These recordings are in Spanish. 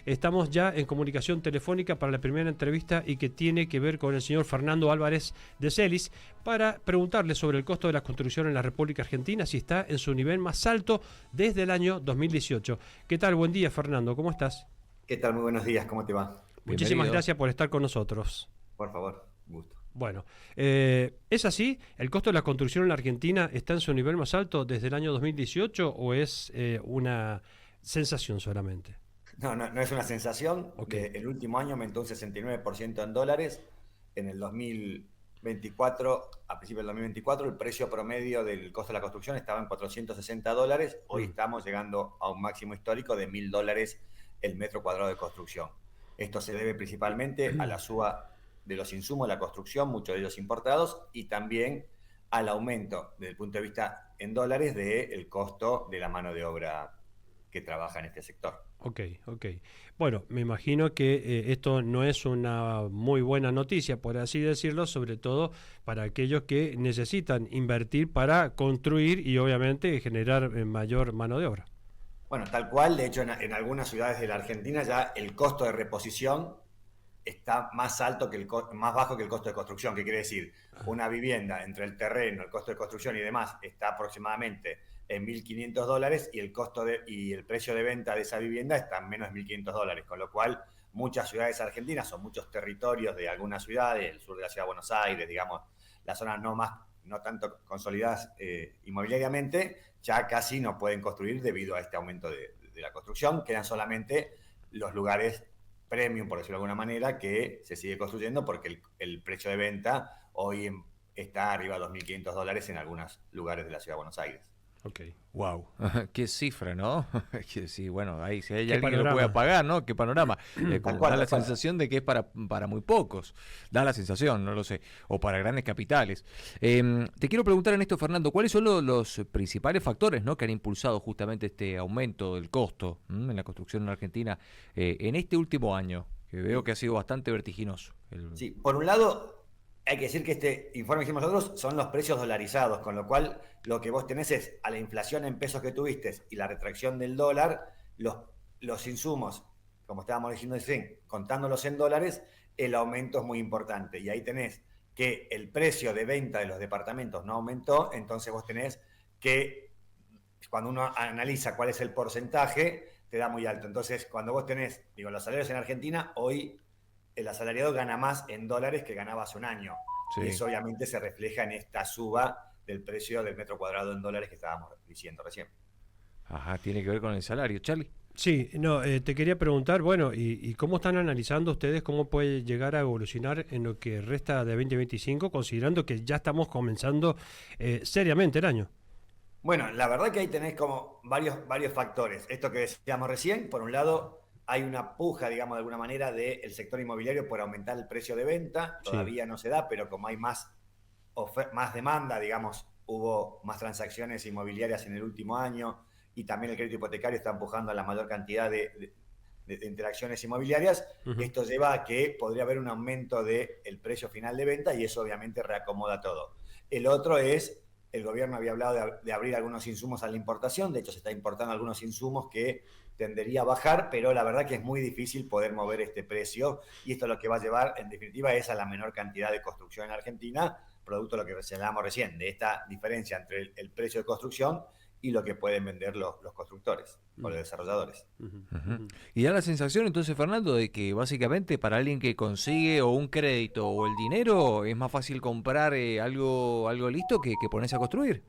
estamos ya en comunicación telefónica para la primera entrevista y que tiene que ver con el señor Fernando Álvarez de Celis para preguntarle sobre el costo de la construcción en la República Argentina, si está en su nivel más alto desde el año 2018. ¿Qué tal? Buen día, Fernando. ¿Cómo estás? ¿Qué tal? Muy buenos días, ¿cómo te va? Muchísimas Bienvenido. gracias por estar con nosotros. Por favor, gusto. Bueno, ¿es así? ¿El costo de la construcción en la Argentina está en su nivel más alto desde el año 2018 o es una sensación solamente? No es una sensación. Ok. El último año aumentó un 69% en dólares. En el 2024, a principios del 2024, el precio promedio del costo de la construcción estaba en $460. Hoy estamos llegando a un máximo histórico de $1.000 el metro cuadrado de construcción. Esto se debe principalmente a la suba de los insumos de la construcción, muchos de ellos importados, y también al aumento, desde el punto de vista en dólares, del costo de la mano de obra que trabaja en este sector. Ok. Bueno, me imagino que esto no es una muy buena noticia, por así decirlo, sobre todo para aquellos que necesitan invertir para construir y obviamente generar mayor mano de obra. Bueno, tal cual, de hecho en algunas ciudades de la Argentina ya el costo de reposición está más alto que más bajo que el costo de construcción. ¿Qué quiere decir? Una vivienda entre el terreno, el costo de construcción y demás está aproximadamente en $1.500 y y el precio de venta de esa vivienda está en menos de $1.500, con lo cual muchas ciudades argentinas o muchos territorios de algunas ciudades, el sur de la ciudad de Buenos Aires, digamos, las zonas no tanto consolidadas inmobiliariamente, ya casi no pueden construir debido a este aumento de la construcción. Quedan solamente los lugares premium, por decirlo de alguna manera, que se sigue construyendo porque el precio de venta hoy está arriba de $2.500 en algunos lugares de la ciudad de Buenos Aires. Ok. Wow, qué cifra, ¿no? Que sí, bueno, ahí si hay ¿Qué alguien que lo panorama? pueda pagar, ¿no? Qué panorama. Tal cual, Da la tal cual. sensación de que es para muy pocos. Da la sensación, no lo sé. O para grandes capitales. Te quiero preguntar en esto, Fernando, ¿cuáles son los principales factores, ¿no?, que han impulsado justamente este aumento del costo en la construcción en Argentina en este último año? Que veo que ha sido bastante vertiginoso. Sí, por un lado, hay que decir que este informe que hicimos nosotros son los precios dolarizados, con lo cual lo que vos tenés es a la inflación en pesos que tuviste y la retracción del dólar, los insumos, como estábamos diciendo recién, contándolos en dólares, el aumento es muy importante. Y ahí tenés que el precio de venta de los departamentos no aumentó, entonces vos tenés que, cuando uno analiza cuál es el porcentaje, te da muy alto. Entonces, cuando vos tenés, los salarios en Argentina, hoy el asalariado gana más en dólares que ganaba hace un año. Sí. Y eso obviamente se refleja en esta suba del precio del metro cuadrado en dólares que estábamos diciendo recién. Ajá, tiene que ver con el salario, Charlie. Sí, no, te quería preguntar, bueno, ¿y cómo están analizando ustedes cómo puede llegar a evolucionar en lo que resta de 2025, considerando que ya estamos comenzando seriamente el año? Bueno, la verdad que ahí tenés como varios factores. Esto que decíamos recién, por un lado, hay una puja, digamos, de alguna manera, del sector inmobiliario por aumentar el precio de venta. Sí. Todavía no se da, pero como hay más demanda, digamos, hubo más transacciones inmobiliarias en el último año y también el crédito hipotecario está empujando a la mayor cantidad de interacciones inmobiliarias. Uh-huh. Esto lleva a que podría haber un aumento del precio final de venta y eso obviamente reacomoda todo. El otro es, el gobierno había hablado de abrir algunos insumos a la importación, de hecho se está importando algunos insumos que tendería a bajar, pero la verdad que es muy difícil poder mover este precio y esto lo que va a llevar en definitiva es a la menor cantidad de construcción en Argentina, producto de lo que señalábamos recién, de esta diferencia entre el precio de construcción y lo que pueden vender los constructores o los desarrolladores. Uh-huh. Y da la sensación entonces, Fernando, de que básicamente para alguien que consigue o un crédito o el dinero es más fácil comprar algo listo que ponerse a construir.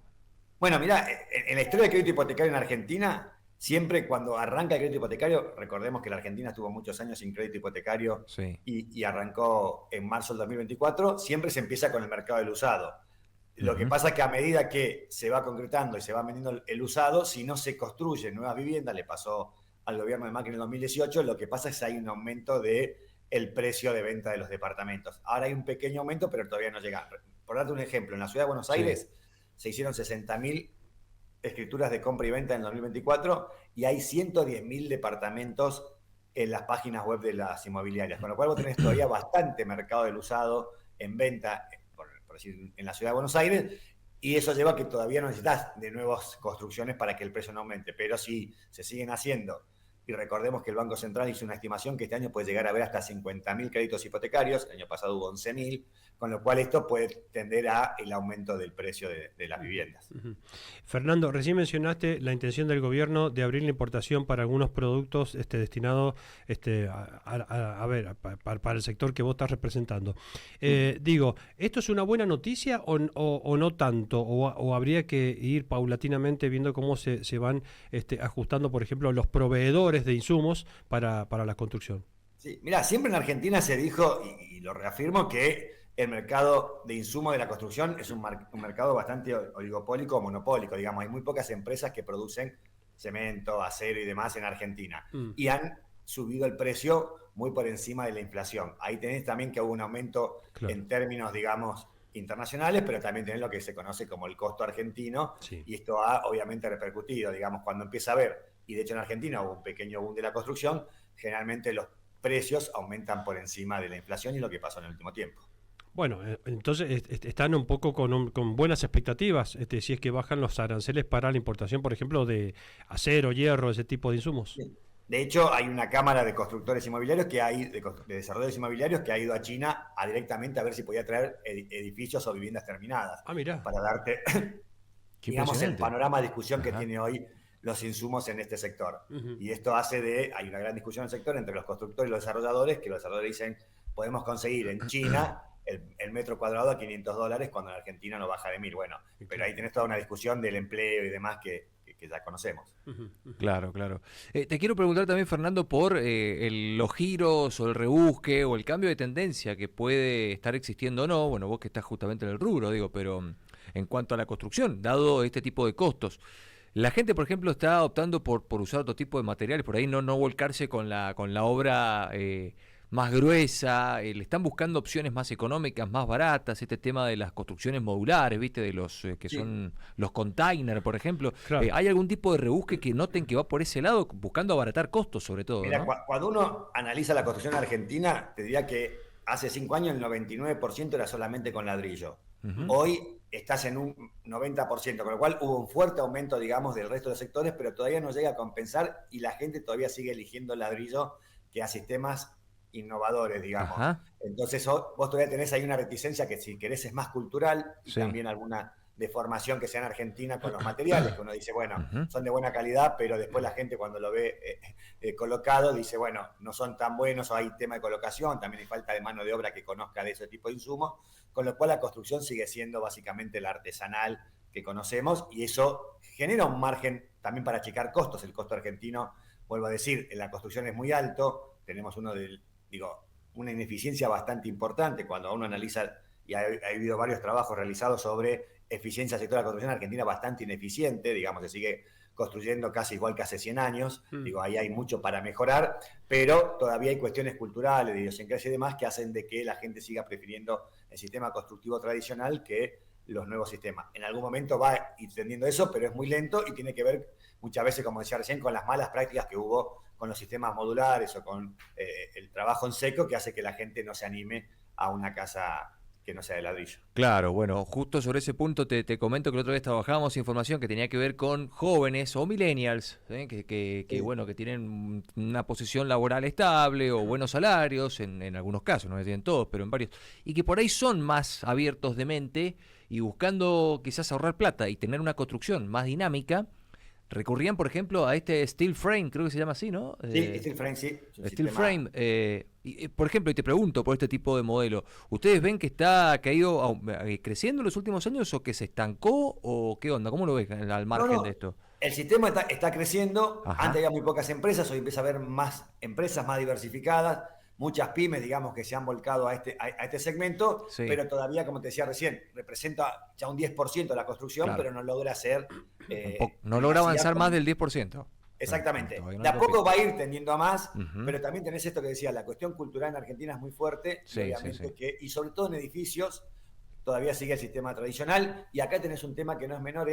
Bueno, mirá, en la historia del crédito hipotecario en Argentina, siempre cuando arranca el crédito hipotecario, recordemos que la Argentina estuvo muchos años sin crédito hipotecario Sí. y arrancó en marzo del 2024, siempre se empieza con el mercado del usado. Lo que pasa es que a medida que se va concretando y se va vendiendo el usado, si no se construyen nuevas viviendas, le pasó al gobierno de Macri en el 2018, lo que pasa es que hay un aumento del precio de venta de los departamentos. Ahora hay un pequeño aumento, pero todavía no llega. Por darte un ejemplo, en la ciudad de Buenos Aires se hicieron 60.000 escrituras de compra y venta en el 2024 y hay 110.000 departamentos en las páginas web de las inmobiliarias, con lo cual vos tenés todavía bastante mercado del usado en venta, por decir, en la ciudad de Buenos Aires, y eso lleva a que todavía no necesitas de nuevas construcciones para que el precio no aumente, pero si se siguen haciendo y recordemos que el Banco Central hizo una estimación que este año puede llegar a haber hasta 50.000 créditos hipotecarios, el año pasado hubo 11.000, con lo cual esto puede tender a el aumento del precio de las viviendas. Fernando, recién mencionaste la intención del gobierno de abrir la importación para algunos productos destinados para el sector que vos estás representando. Digo, ¿esto es una buena noticia o no tanto? ¿O habría que ir paulatinamente viendo cómo se van ajustando, por ejemplo, los proveedores de insumos para la construcción? Sí, mira, siempre en Argentina se dijo, y lo reafirmo, que el mercado de insumos de la construcción es un mercado bastante oligopólico o monopólico, digamos. Hay muy pocas empresas que producen cemento, acero y demás en Argentina. Y han subido el precio muy por encima de la inflación. Ahí tenés también que hubo un aumento en términos, digamos, internacionales, pero también tenés lo que se conoce como el costo argentino, y esto ha obviamente repercutido, digamos, cuando empieza a haber, y de hecho en Argentina hubo un pequeño boom de la construcción, generalmente los precios aumentan por encima de la inflación y lo que pasó en el último tiempo. Bueno, entonces están un poco con buenas expectativas, si es que bajan los aranceles para la importación, por ejemplo, de acero, hierro, ese tipo de insumos. Sí. De hecho, hay una cámara de constructores inmobiliarios de desarrolladores inmobiliarios que ha ido a China directamente a ver si podía traer edificios o viviendas terminadas. Ah, mirá. Para darte, digamos, el panorama de discusión que tiene hoy los insumos en este sector. Y esto hace hay una gran discusión en el sector entre los constructores y los desarrolladores, que los desarrolladores dicen, podemos conseguir en China el metro cuadrado a $500 cuando en Argentina no baja de 1.000. Bueno, pero ahí tenés toda una discusión del empleo y demás que ya conocemos. Claro, claro. Te quiero preguntar también, Fernando, por los giros o el rebusque o el cambio de tendencia que puede estar existiendo o no. Bueno, vos que estás justamente en el rubro, digo, pero en cuanto a la construcción, dado este tipo de costos. La gente, por ejemplo, está optando por usar otro tipo de materiales, por ahí no volcarse con la obra más gruesa, le están buscando opciones más económicas, más baratas, este tema de las construcciones modulares, ¿viste? De los que son los containers, por ejemplo. Claro. ¿Hay algún tipo de rebusque que noten que va por ese lado, buscando abaratar costos, sobre todo? Mira, ¿no? cuando uno analiza la construcción argentina, te diría que hace 5 años el 99% era solamente con ladrillo. Hoy estás en un 90%, con lo cual hubo un fuerte aumento, digamos, del resto de sectores, pero todavía no llega a compensar y la gente todavía sigue eligiendo el ladrillo que a sistemas innovadores, digamos. Entonces vos todavía tenés ahí una reticencia que, si querés, es más cultural y también alguna deformación que sea en Argentina con los materiales, que uno dice, bueno, son de buena calidad, pero después la gente cuando lo ve colocado dice, bueno, no son tan buenos, o hay tema de colocación, también hay falta de mano de obra que conozca de ese tipo de insumos, con lo cual la construcción sigue siendo básicamente la artesanal que conocemos, y eso genera un margen también para achicar costos. El costo argentino, vuelvo a decir, en la construcción es muy alto, tenemos una ineficiencia bastante importante cuando uno analiza, y ha habido varios trabajos realizados sobre eficiencia del sector de la construcción argentina bastante ineficiente, digamos, se sigue construyendo casi igual que hace 100 años, ahí hay mucho para mejorar, pero todavía hay cuestiones culturales, de idiosincrasia y demás que hacen de que la gente siga prefiriendo el sistema constructivo tradicional que los nuevos sistemas. En algún momento va entendiendo eso, pero es muy lento y tiene que ver muchas veces, como decía recién, con las malas prácticas que hubo con los sistemas modulares o con el trabajo en seco, que hace que la gente no se anime a una casa que no sea de ladrillo. Claro, bueno, justo sobre ese punto te comento que la otra vez trabajábamos información que tenía que ver con jóvenes o millennials, bueno, que tienen una posición laboral estable o buenos salarios, en algunos casos, no en todos, pero en varios, y que por ahí son más abiertos de mente y buscando quizás ahorrar plata y tener una construcción más dinámica, recurrían, por ejemplo, a este steel frame, creo que se llama así, ¿no? Sí, steel frame, sí. Steel frame. Por ejemplo, y te pregunto por este tipo de modelo, ¿ustedes ven que ha ido creciendo en los últimos años o que se estancó o qué onda? ¿Cómo lo ves al margen de esto? El sistema está creciendo. Antes había muy pocas empresas, hoy empieza a haber más empresas más diversificadas, muchas pymes, digamos, que se han volcado a este segmento, pero todavía, como te decía recién, representa ya un 10% de la construcción, pero no logra ser... no logra avanzar más del 10%. Exactamente. De a poco va a ir tendiendo a más, pero también tenés esto que decía, la cuestión cultural en Argentina es muy fuerte, y obviamente y sobre todo en edificios, todavía sigue el sistema tradicional, y acá tenés un tema que no es menor,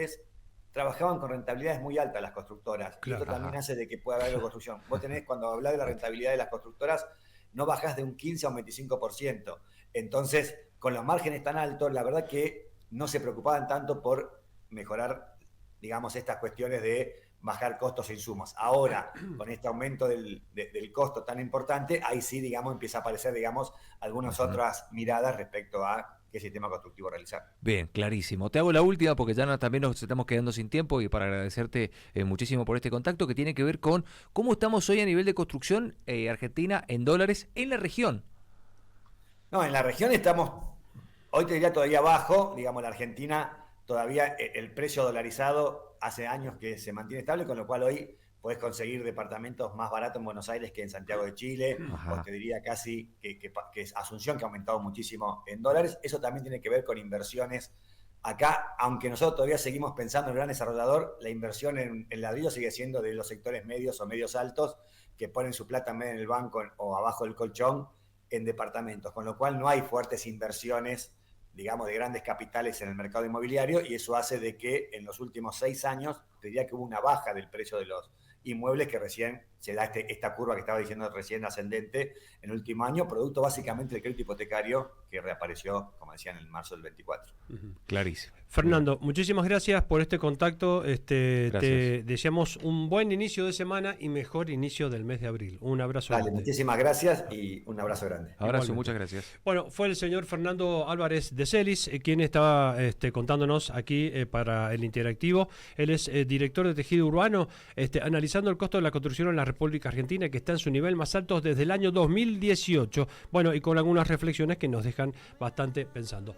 trabajaban con rentabilidades muy altas las constructoras, y esto también hace de que pueda haber construcción. Vos tenés, cuando hablás de la rentabilidad de las constructoras, no bajás de un 15 a un 25%. Entonces, con los márgenes tan altos, la verdad que no se preocupaban tanto por mejorar, digamos, estas cuestiones de bajar costos e insumos. Ahora, con este aumento del costo tan importante, ahí sí, digamos, empieza a aparecer, digamos, algunas otras miradas respecto a qué sistema constructivo realizar. Bien, clarísimo. Te hago la última porque ya también nos estamos quedando sin tiempo y para agradecerte muchísimo por este contacto que tiene que ver con cómo estamos hoy a nivel de construcción Argentina en dólares en la región. No, en la región estamos, hoy te diría todavía bajo, digamos, la Argentina todavía el precio dolarizado hace años que se mantiene estable, con lo cual hoy podés conseguir departamentos más baratos en Buenos Aires que en Santiago de Chile, Ajá. o te diría casi que es Asunción, que ha aumentado muchísimo en dólares. Eso también tiene que ver con inversiones. Acá, aunque nosotros todavía seguimos pensando en el gran desarrollador, la inversión en ladrillo sigue siendo de los sectores medios o medios altos, que ponen su plata en vez en el banco o abajo del colchón en departamentos, con lo cual no hay fuertes inversiones, digamos, de grandes capitales en el mercado inmobiliario, y eso hace de que en los últimos 6 años, te diría que hubo una baja del precio de los inmuebles, que recién se da esta curva que estaba diciendo recién ascendente en el último año, producto básicamente del crédito hipotecario que reapareció, como decían, en marzo del 24. Clarísimo. Fernando, muchísimas gracias por este contacto. Te Gracias. deseamos un buen inicio de semana y mejor inicio del mes de abril. Un abrazo Dale, grande. muchísimas gracias y un abrazo grande. Abrazo, Igualmente. muchas gracias. Bueno, fue el señor Fernando Álvarez de Celis, quien estaba contándonos aquí para el Interactivo. Él es director de tejido urbano, analizando el costo de la construcción en la República Argentina, que está en su nivel más alto desde el año 2018. Bueno, y con algunas reflexiones que nos dejan bastante pensando.